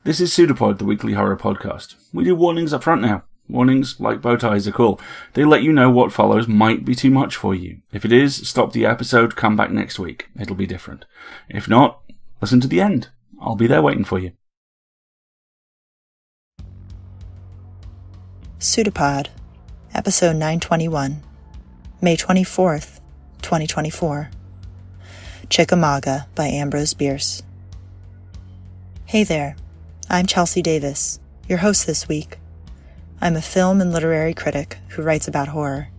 This is PseudoPod, the weekly horror podcast. We do warnings up front now. Warnings, like bow ties, are cool. They let you know what follows might be too much for you. If it is, stop the episode, come back next week. It'll be different. If not, listen to the end. I'll be there waiting for you. PseudoPod, episode 921, May 24th, 2024. Chickamauga by Ambrose Bierce. Hey there, I'm Chelsea Davis, your host this week. I'm a film and literary critic who writes about horror,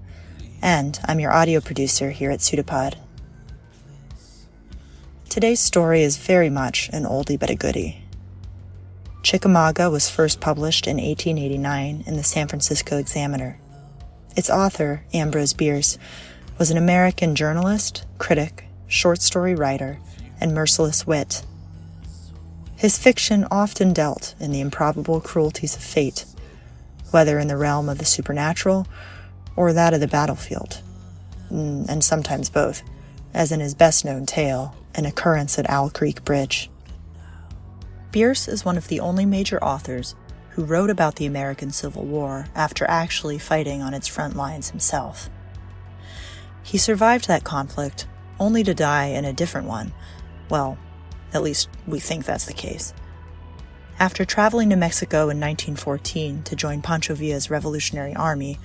and I'm your audio producer here at PseudoPod. Today's story is very much an oldie but a goodie. Chickamauga was first published in 1889 in the San Francisco Examiner. Its author, Ambrose Bierce, was an American journalist, critic, short story writer, and merciless wit. His fiction often dealt in the improbable cruelties of fate, whether in the realm of the supernatural or that of the battlefield, and sometimes both, as in his best-known tale, An Occurrence at Owl Creek Bridge. Bierce is one of the only major authors who wrote about the American Civil War after actually fighting on its front lines himself. He survived that conflict, only to die in a different one. Well, at least we think that's the case. After traveling to Mexico in 1914 to join Pancho Villa's Revolutionary Army,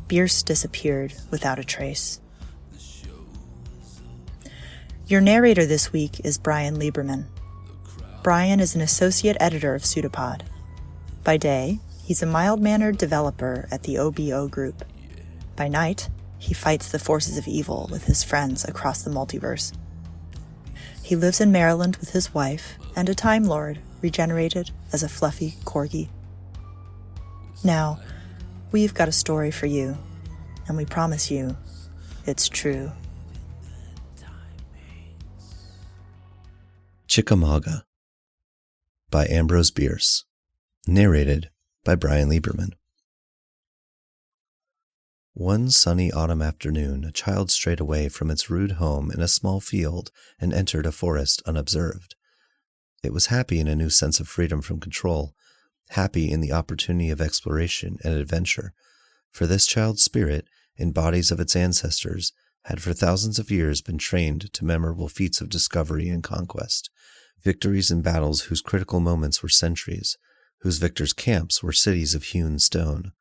Bierce disappeared without a trace. Your narrator this week is Brian Lieberman. Brian is an associate editor of PseudoPod. By day, he's a mild-mannered developer at the OBO Group. By night, he fights the forces of evil with his friends across the multiverse. He lives in Maryland with his wife and a Time Lord regenerated as a fluffy corgi. Now, we've got a story for you, and we promise you it's true. Chickamauga by Ambrose Bierce, narrated by Brian Lieberman. One sunny autumn afternoon, a child strayed away from its rude home in a small field and entered a forest unobserved. It was happy in a new sense of freedom from control, happy in the opportunity of exploration and adventure, for this child's spirit, in bodies of its ancestors, had for thousands of years been trained to memorable feats of discovery and conquest, victories in battles whose critical moments were centuries, whose victors' camps were cities of hewn stone.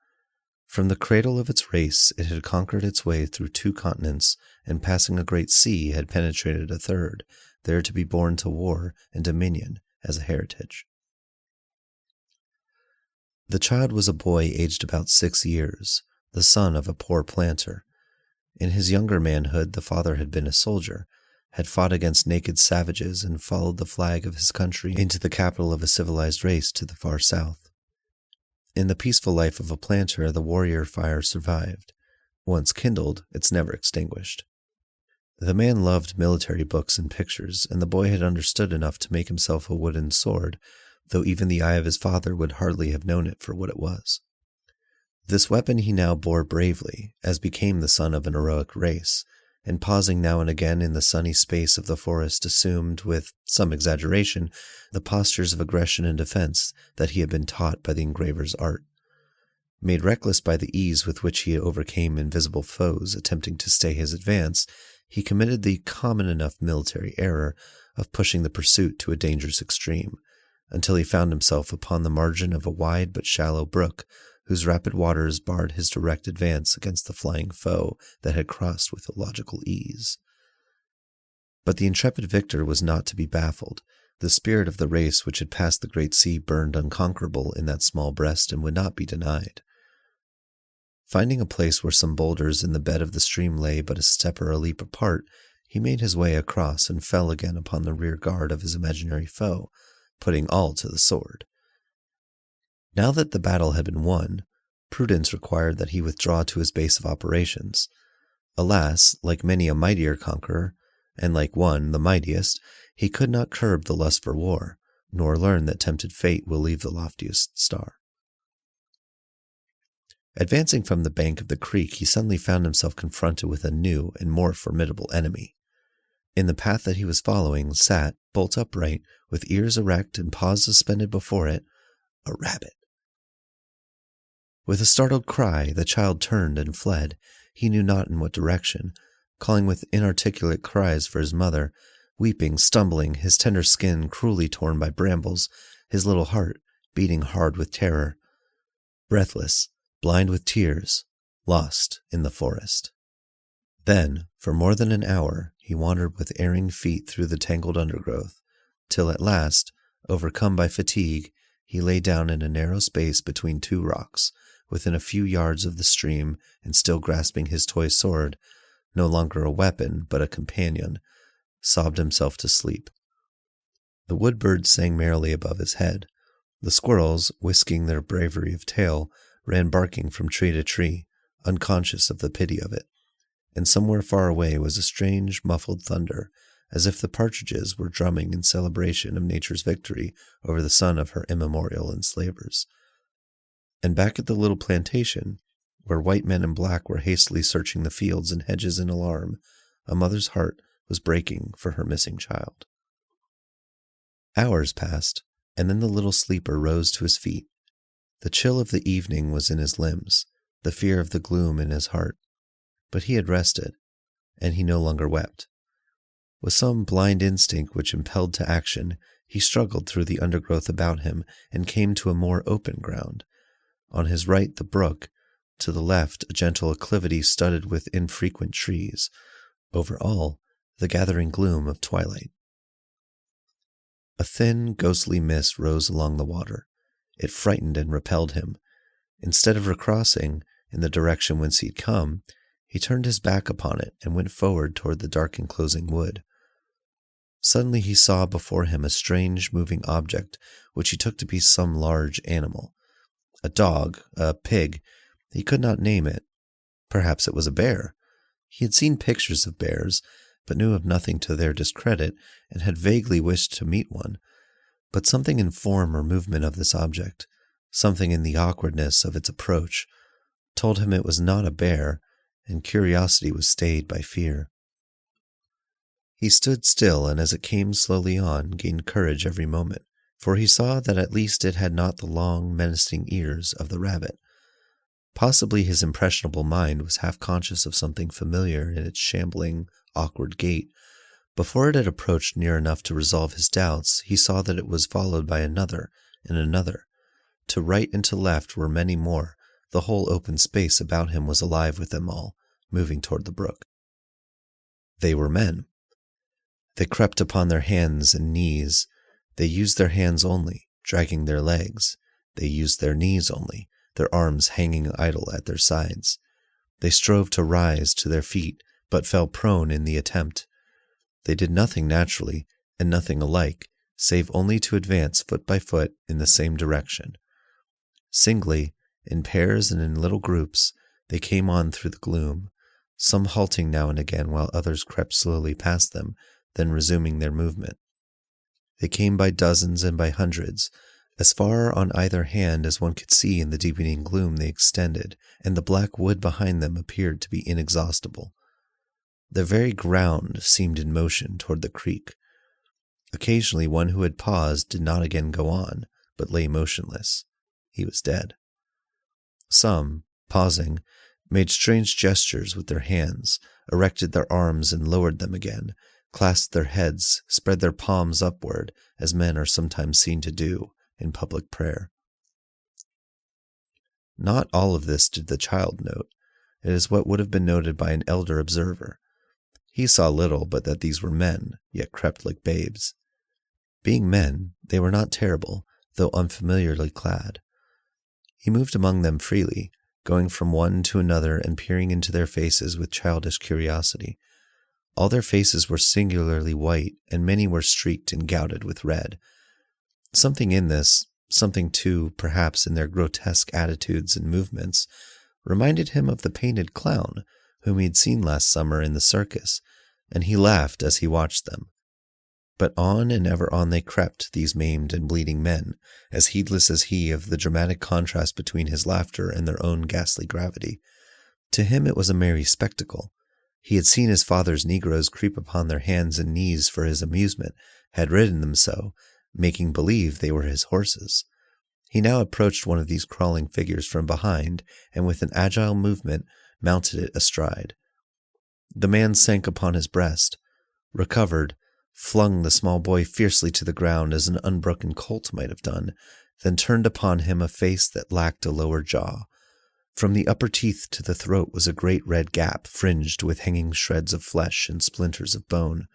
From the cradle of its race, it had conquered its way through 2 continents, and passing a great sea, had penetrated a third, there to be born to war and dominion as a heritage. The child was a boy aged about 6 years, the son of a poor planter. In his younger manhood, the father had been a soldier, had fought against naked savages, and followed the flag of his country into the capital of a civilized race to the far south. In the peaceful life of a planter, the warrior fire survived. Once kindled, it's never extinguished. The man loved military books and pictures, and the boy had understood enough to make himself a wooden sword, though even the eye of his father would hardly have known it for what it was. This weapon he now bore bravely, as became the son of an heroic race, and pausing now and again in the sunny space of the forest assumed, with some exaggeration, the postures of aggression and defense that he had been taught by the engraver's art. Made reckless by the ease with which he overcame invisible foes attempting to stay his advance, he committed the common enough military error of pushing the pursuit to a dangerous extreme, until he found himself upon the margin of a wide but shallow brook, whose rapid waters barred his direct advance against the flying foe that had crossed with illogical ease. But the intrepid victor was not to be baffled. The spirit of the race which had passed the great sea burned unconquerable in that small breast and would not be denied. Finding a place where some boulders in the bed of the stream lay but a step or a leap apart, he made his way across and fell again upon the rear guard of his imaginary foe, putting all to the sword. Now that the battle had been won, prudence required that he withdraw to his base of operations. Alas, like many a mightier conqueror, and like one, the mightiest, he could not curb the lust for war, nor learn that tempted fate will leave the loftiest star. Advancing from the bank of the creek, he suddenly found himself confronted with a new and more formidable enemy. In the path that he was following sat, bolt upright, with ears erect and paws suspended before it, a rabbit. With a startled cry, the child turned and fled, he knew not in what direction, calling with inarticulate cries for his mother, weeping, stumbling, his tender skin cruelly torn by brambles, his little heart beating hard with terror, breathless, blind with tears, lost in the forest. Then, for more than an hour, he wandered with erring feet through the tangled undergrowth, till at last, overcome by fatigue, he lay down in a narrow space between two rocks, within a few yards of the stream, and still grasping his toy sword, no longer a weapon but a companion, sobbed himself to sleep. The wood birds sang merrily above his head. The squirrels, whisking their bravery of tail, ran barking from tree to tree, unconscious of the pity of it. And somewhere far away was a strange, muffled thunder, as if the partridges were drumming in celebration of nature's victory over the son of her immemorial enslavers. And back at the little plantation, where white men and black were hastily searching the fields and hedges in alarm, a mother's heart was breaking for her missing child. Hours passed, and then the little sleeper rose to his feet. The chill of the evening was in his limbs, the fear of the gloom in his heart. But he had rested, and he no longer wept. With some blind instinct which impelled to action, he struggled through the undergrowth about him and came to a more open ground. On his right the brook, to the left a gentle acclivity studded with infrequent trees, over all the gathering gloom of twilight. A thin, ghostly mist rose along the water. It frightened and repelled him. Instead of recrossing in the direction whence he had come, he turned his back upon it and went forward toward the dark enclosing wood. Suddenly he saw before him a strange moving object which he took to be some large animal. A dog, a pig, he could not name it. Perhaps it was a bear. He had seen pictures of bears, but knew of nothing to their discredit, and had vaguely wished to meet one. But something in form or movement of this object, something in the awkwardness of its approach, told him it was not a bear, and curiosity was stayed by fear. He stood still, and as it came slowly on, gained courage every moment, for he saw that at least it had not the long, menacing ears of the rabbit. Possibly his impressionable mind was half conscious of something familiar in its shambling, awkward gait. Before it had approached near enough to resolve his doubts, he saw that it was followed by another and another. To right and to left were many more. The whole open space about him was alive with them all, moving toward the brook. They were men. They crept upon their hands and knees. They used their hands only, dragging their legs. They used their knees only, their arms hanging idle at their sides. They strove to rise to their feet, but fell prone in the attempt. They did nothing naturally, and nothing alike, save only to advance foot by foot in the same direction. Singly, in pairs and in little groups, they came on through the gloom, some halting now and again while others crept slowly past them, then resuming their movement. They came by dozens and by hundreds. As far on either hand as one could see in the deepening gloom they extended, and the black wood behind them appeared to be inexhaustible. The very ground seemed in motion toward the creek. Occasionally one who had paused did not again go on, but lay motionless. He was dead. Some, pausing, made strange gestures with their hands, erected their arms and lowered them again, clasped their heads, spread their palms upward, as men are sometimes seen to do in public prayer. Not all of this did the child note. It is what would have been noted by an elder observer. He saw little but that these were men, yet crept like babes. Being men, they were not terrible, though unfamiliarly clad. He moved among them freely, going from one to another and peering into their faces with childish curiosity. All their faces were singularly white, and many were streaked and gouted with red. Something in this, something too, perhaps, in their grotesque attitudes and movements, reminded him of the painted clown whom he had seen last summer in the circus, and he laughed as he watched them. But on and ever on they crept, these maimed and bleeding men, as heedless as he of the dramatic contrast between his laughter and their own ghastly gravity. To him it was a merry spectacle. He had seen his father's Negroes creep upon their hands and knees for his amusement, had ridden them so, making believe they were his horses. He now approached one of these crawling figures from behind, and with an agile movement mounted it astride. The man sank upon his breast, recovered, flung the small boy fiercely to the ground as an unbroken colt might have done, then turned upon him a face that lacked a lower jaw. From the upper teeth to the throat was a great red gap fringed with hanging shreds of flesh and splinters of bone.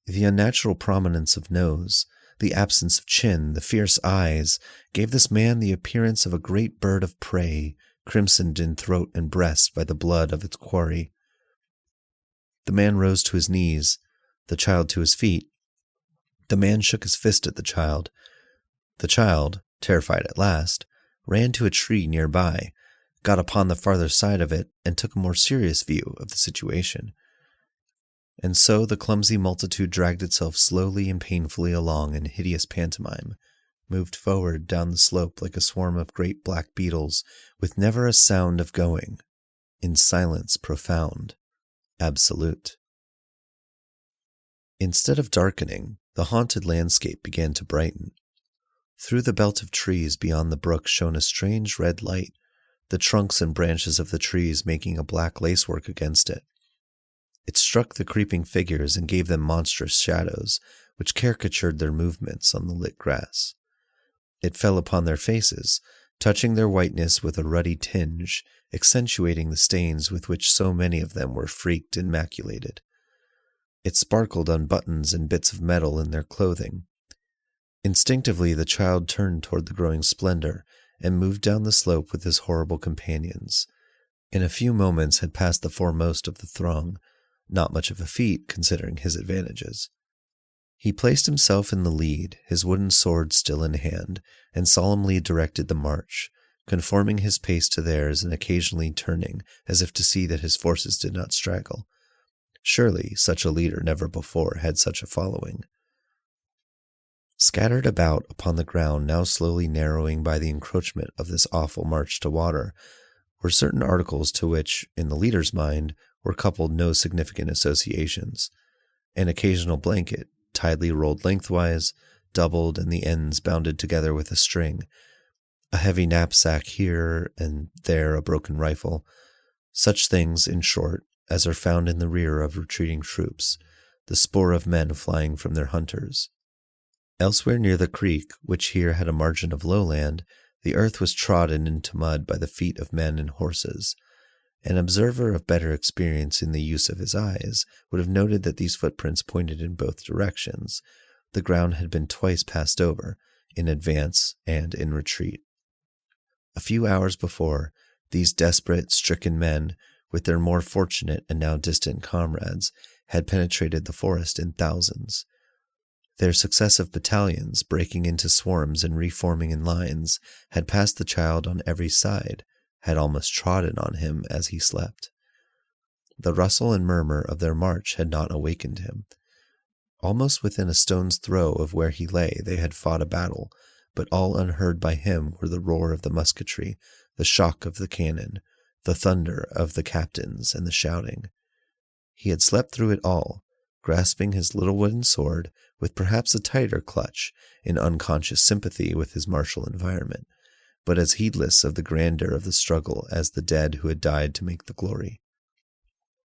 The unnatural prominence of nose, the absence of chin, the fierce eyes, gave this man the appearance of a great bird of prey, crimsoned in throat and breast by the blood of its quarry. The man rose to his knees, the child to his feet. The man shook his fist at the child. The child, terrified at last, ran to a tree nearby, got upon the farther side of it, and took a more serious view of the situation. And so the clumsy multitude dragged itself slowly and painfully along in hideous pantomime, moved forward down the slope like a swarm of great black beetles, with never a sound of going, in silence profound, absolute. Instead of darkening, the haunted landscape began to brighten. Through the belt of trees beyond the brook shone a strange red light, the trunks and branches of the trees making a black lacework against it. It struck the creeping figures and gave them monstrous shadows, which caricatured their movements on the lit grass. It fell upon their faces, touching their whiteness with a ruddy tinge, accentuating the stains with which so many of them were freaked and maculated. It sparkled on buttons and bits of metal in their clothing. Instinctively the child turned toward the growing splendor, and moved down the slope with his horrible companions. In a few moments had passed the foremost of the throng, not much of a feat considering his advantages. He placed himself in the lead, his wooden sword still in hand, and solemnly directed the march, conforming his pace to theirs and occasionally turning as if to see that his forces did not straggle. Surely such a leader never before had such a following. Scattered about upon the ground, now slowly narrowing by the encroachment of this awful march to water, were certain articles to which, in the leader's mind, were coupled no significant associations. An occasional blanket, tidily rolled lengthwise, doubled and the ends bounded together with a string, a heavy knapsack here and there a broken rifle, such things, in short, as are found in the rear of retreating troops, the spoor of men flying from their hunters. Elsewhere near the creek, which here had a margin of lowland, the earth was trodden into mud by the feet of men and horses. An observer of better experience in the use of his eyes would have noted that these footprints pointed in both directions. The ground had been twice passed over, in advance and in retreat. A few hours before, these desperate, stricken men, with their more fortunate and now distant comrades, had penetrated the forest in thousands. Their successive battalions, breaking into swarms and reforming in lines, had passed the child on every side, had almost trodden on him as he slept. The rustle and murmur of their march had not awakened him. Almost within a stone's throw of where he lay they had fought a battle, but all unheard by him were the roar of the musketry, the shock of the cannon, the thunder of the captains, and the shouting. He had slept through it all, grasping his little wooden sword with perhaps a tighter clutch, in unconscious sympathy with his martial environment, but as heedless of the grandeur of the struggle as the dead who had died to make the glory.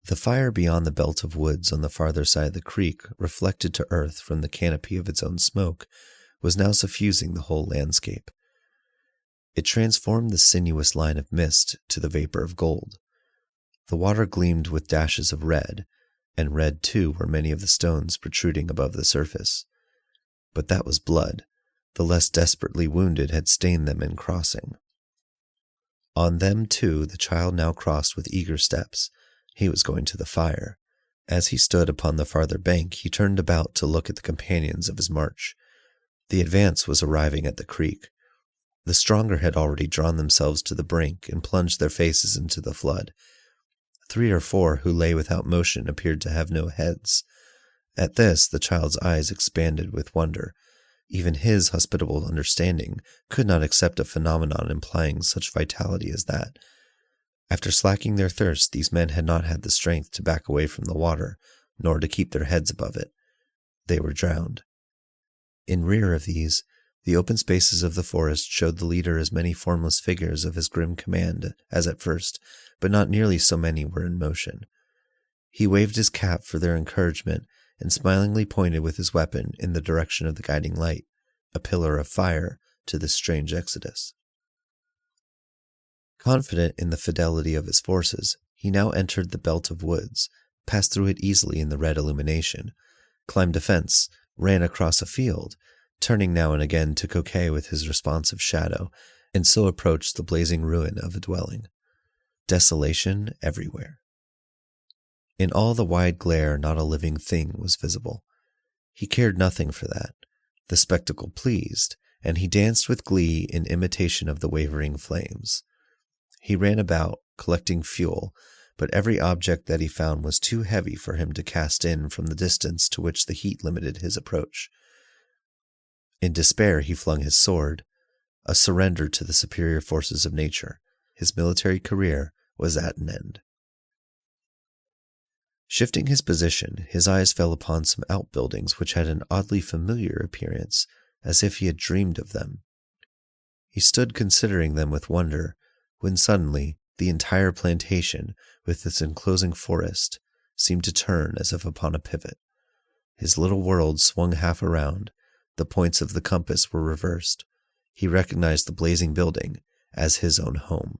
The fire beyond the belt of woods on the farther side of the creek, reflected to earth from the canopy of its own smoke, was now suffusing the whole landscape. It transformed the sinuous line of mist to the vapor of gold. The water gleamed with dashes of red, and red too were many of the stones protruding above the surface. But that was blood. The less desperately wounded had stained them in crossing. On them, too, the child now crossed with eager steps. He was going to the fire. As he stood upon the farther bank, he turned about to look at the companions of his march. The advance was arriving at the creek. The stronger had already drawn themselves to the brink and plunged their faces into the flood. 3 or 4 who lay without motion appeared to have no heads. At this, the child's eyes expanded with wonder. Even his hospitable understanding could not accept a phenomenon implying such vitality as that. After slacking their thirst, these men had not had the strength to back away from the water, nor to keep their heads above it. They were drowned. In rear of these, the open spaces of the forest showed the leader as many formless figures of his grim command as at first, but not nearly so many were in motion. He waved his cap for their encouragement and smilingly pointed with his weapon in the direction of the guiding light, a pillar of fire to this strange exodus. Confident in the fidelity of his forces, he now entered the belt of woods, passed through it easily in the red illumination, climbed a fence, ran across a field, turning now and again to coquet with his responsive shadow, and so approached the blazing ruin of a dwelling. Desolation everywhere. In all the wide glare not a living thing was visible. He cared nothing for that. The spectacle pleased, and he danced with glee in imitation of the wavering flames. He ran about, collecting fuel, but every object that he found was too heavy for him to cast in from the distance to which the heat limited his approach. In despair he flung his sword, a surrender to the superior forces of nature. His military career was at an end. Shifting his position, his eyes fell upon some outbuildings which had an oddly familiar appearance, as if he had dreamed of them. He stood considering them with wonder, when suddenly the entire plantation, with its enclosing forest, seemed to turn as if upon a pivot. His little world swung half around, the points of the compass were reversed. He recognized the blazing building as his own home.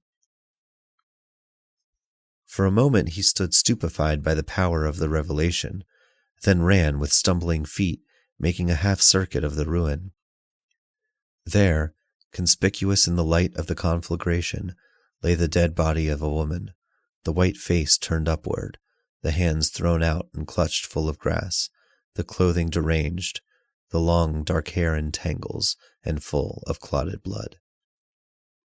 For a moment he stood stupefied by the power of the revelation, then ran with stumbling feet, making a half-circuit of the ruin. There, conspicuous in the light of the conflagration, lay the dead body of a woman, the white face turned upward, the hands thrown out and clutched full of grass, the clothing deranged, the long dark hair in tangles and full of clotted blood.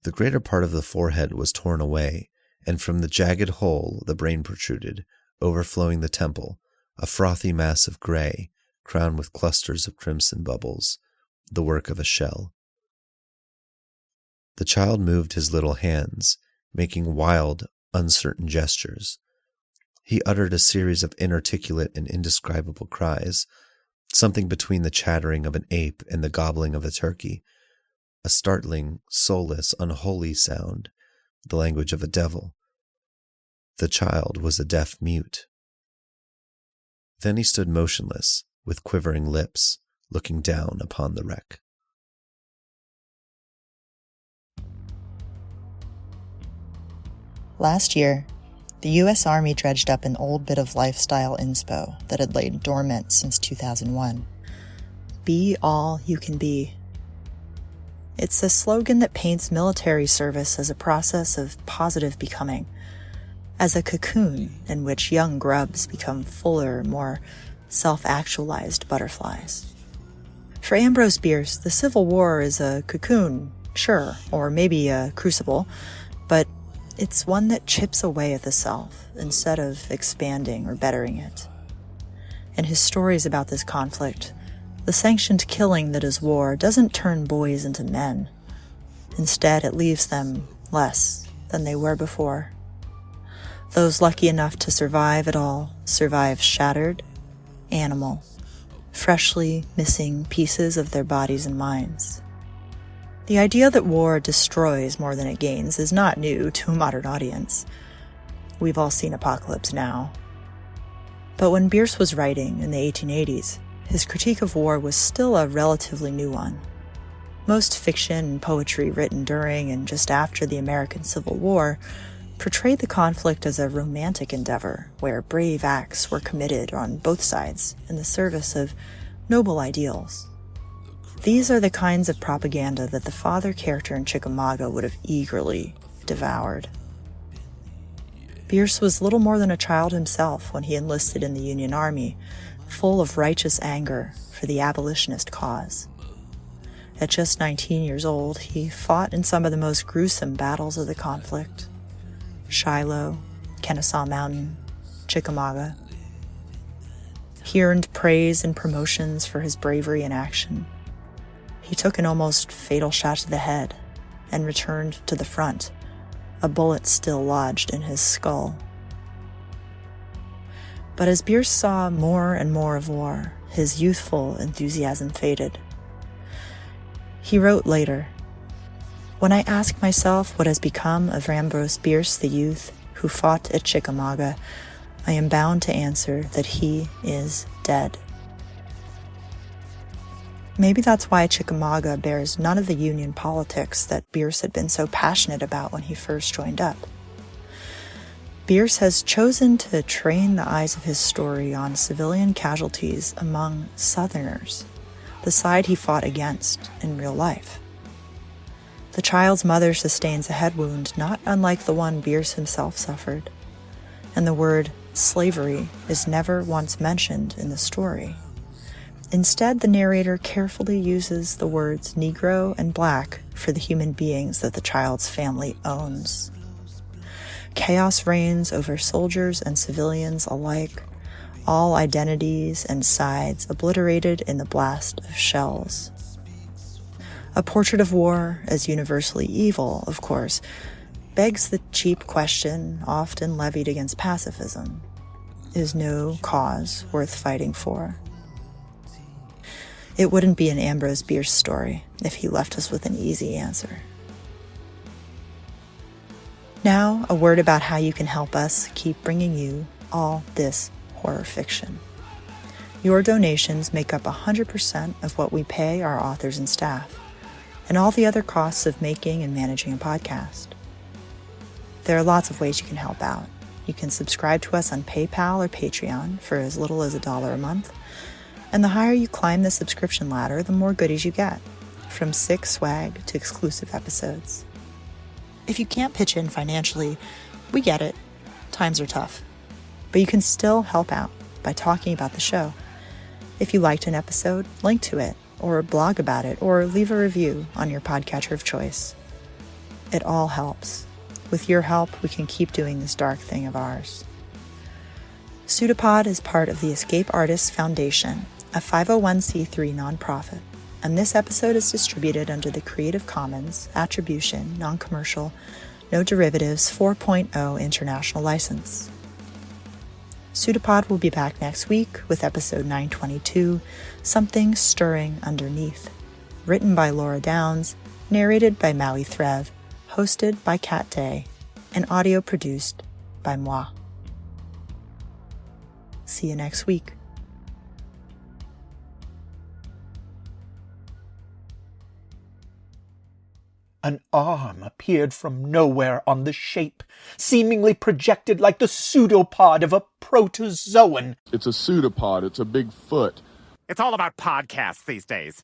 The greater part of the forehead was torn away, and from the jagged hole the brain protruded, overflowing the temple, a frothy mass of gray, crowned with clusters of crimson bubbles, the work of a shell. The child moved his little hands, making wild, uncertain gestures. He uttered a series of inarticulate and indescribable cries, something between the chattering of an ape and the gobbling of a turkey, a startling, soulless, unholy sound, the language of a devil. The child was a deaf mute. Then he stood motionless, with quivering lips, looking down upon the wreck. Last year, the U.S. Army dredged up an old bit of lifestyle inspo that had lain dormant since 2001. Be all you can be. It's a slogan that paints military service as a process of positive becoming, as a cocoon in which young grubs become fuller, more self-actualized butterflies. For Ambrose Bierce, the Civil War is a cocoon, sure, or maybe a crucible, but it's one that chips away at the self instead of expanding or bettering it. In his stories about this conflict, the sanctioned killing that is war doesn't turn boys into men. Instead, it leaves them less than they were before. Those lucky enough to survive it all survive shattered, animal, freshly missing pieces of their bodies and minds. The idea that war destroys more than it gains is not new to a modern audience. We've all seen Apocalypse Now. But when Bierce was writing in the 1880s, his critique of war was still a relatively new one. Most fiction and poetry written during and just after the American Civil War portrayed the conflict as a romantic endeavor where brave acts were committed on both sides in the service of noble ideals. These are the kinds of propaganda that the father character in Chickamauga would have eagerly devoured. Bierce was little more than a child himself when he enlisted in the Union Army, full of righteous anger for the abolitionist cause. At just 19 years old, he fought in some of the most gruesome battles of the conflict: Shiloh, Kennesaw Mountain, Chickamauga. He earned praise and promotions for his bravery in action. He took an almost fatal shot to the head and returned to the front, a bullet still lodged in his skull. But as Bierce saw more and more of war, his youthful enthusiasm faded. He wrote later, "When I ask myself what has become of Ambrose Bierce the youth who fought at Chickamauga, I am bound to answer that he is dead." Maybe that's why Chickamauga bears none of the Union politics that Bierce had been so passionate about when he first joined up. Bierce has chosen to train the eyes of his story on civilian casualties among Southerners, the side he fought against in real life. The child's mother sustains a head wound not unlike the one Bierce himself suffered, and the word slavery is never once mentioned in the story. Instead, the narrator carefully uses the words Negro and Black for the human beings that the child's family owns. Chaos reigns over soldiers and civilians alike, all identities and sides obliterated in the blast of shells. A portrait of war as universally evil, of course, begs the cheap question often levied against pacifism: is no cause worth fighting for? It wouldn't be an Ambrose Bierce story if he left us with an easy answer. Now, a word about how you can help us keep bringing you all this horror fiction. Your donations make up 100% of what we pay our authors and staff, and all the other costs of making and managing a podcast. There are lots of ways you can help out. You can subscribe to us on PayPal or Patreon for as little as $1 a month, and the higher you climb the subscription ladder, the more goodies you get, from sick swag to exclusive episodes. If you can't pitch in financially, we get it. Times are tough. But you can still help out by talking about the show. If you liked an episode, link to it, or blog about it, or leave a review on your podcatcher of choice. It all helps. With your help, we can keep doing this dark thing of ours. PseudoPod is part of the Escape Artists Foundation, a 501c3 nonprofit, and this episode is distributed under the Creative Commons Attribution, Non-Commercial, No Derivatives 4.0 International License. PseudoPod will be back next week with episode 922, Something Stirring Underneath, written by Laura Downs, narrated by Maui Threv, hosted by Kat Day, and audio produced by moi. See you next week. An arm appeared from nowhere on the shape, seemingly projected like the pseudopod of a protozoan. It's a pseudopod. It's a big foot. It's all about podcasts these days.